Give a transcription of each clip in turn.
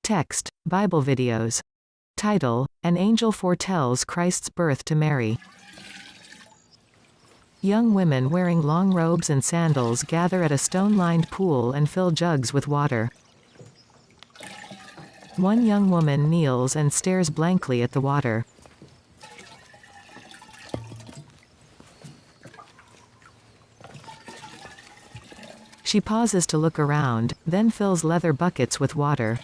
Text, Bible videos. Title, An angel foretells Christ's birth to Mary. Young women wearing long robes and sandals gather at a stone-lined pool and fill jugs with water. One young woman kneels and stares blankly at the water. She pauses to look around, then fills leather buckets with water.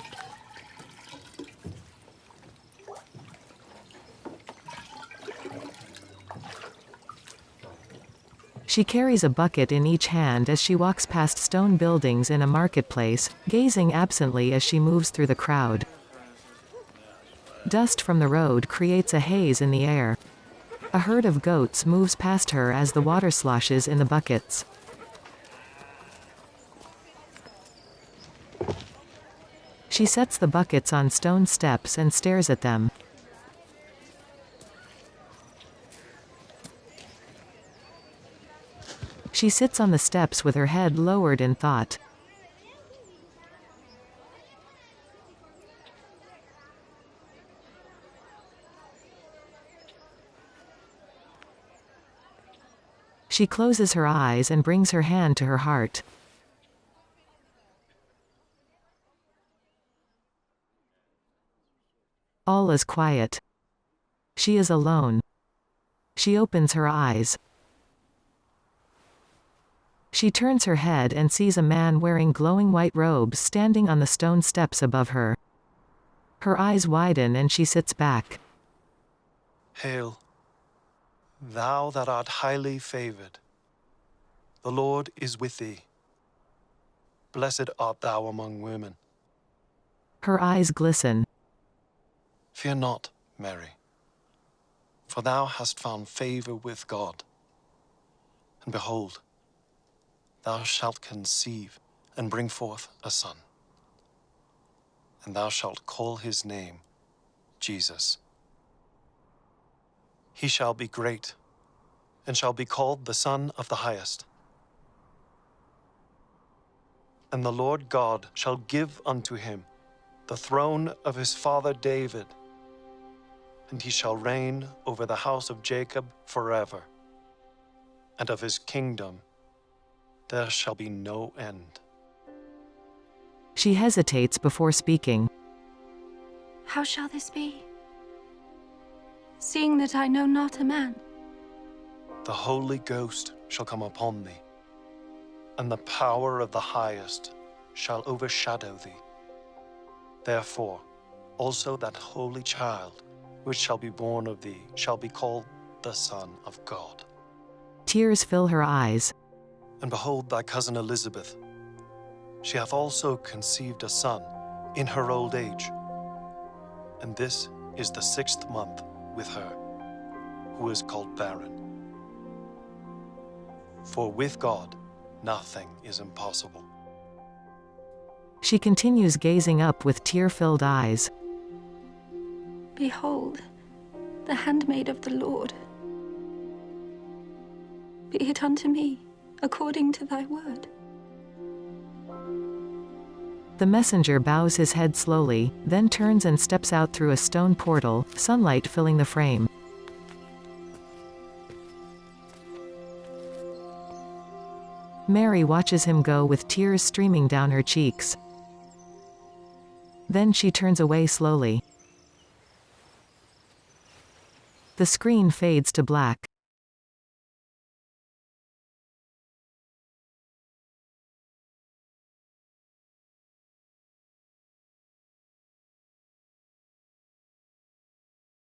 She carries a bucket in each hand as she walks past stone buildings in a marketplace, gazing absently as she moves through the crowd. Dust from the road creates a haze in the air. A herd of goats moves past her as the water sloshes in the buckets. She sets the buckets on stone steps and stares at them. She sits on the steps with her head lowered in thought. She closes her eyes and brings her hand to her heart. All is quiet. She is alone. She opens her eyes. She turns her head and sees a man wearing glowing white robes standing on the stone steps above her. Her eyes widen and she sits back. Hail, thou that art highly favored. The Lord is with thee. Blessed art thou among women. Her eyes glisten. Fear not, Mary, for thou hast found favor with God. And behold, thou shalt conceive and bring forth a son, and thou shalt call his name Jesus. He shall be great, and shall be called the Son of the Highest. And the Lord God shall give unto him the throne of his father David, and he shall reign over the house of Jacob forever, and of his kingdom there shall be no end. She hesitates before speaking. How shall this be, seeing that I know not a man? The Holy Ghost shall come upon thee, and the power of the Highest shall overshadow thee. Therefore, also that holy child which shall be born of thee shall be called the Son of God. Tears fill her eyes. And behold, thy cousin Elizabeth, she hath also conceived a son in her old age. And this is the 6th month with her, who is called barren. For with God, nothing is impossible. She continues gazing up with tear-filled eyes. Behold, the handmaid of the Lord. Be it unto me according to thy word. The messenger bows his head slowly, then turns and steps out through a stone portal, sunlight filling the frame. Mary watches him go with tears streaming down her cheeks. Then she turns away slowly. The screen fades to black.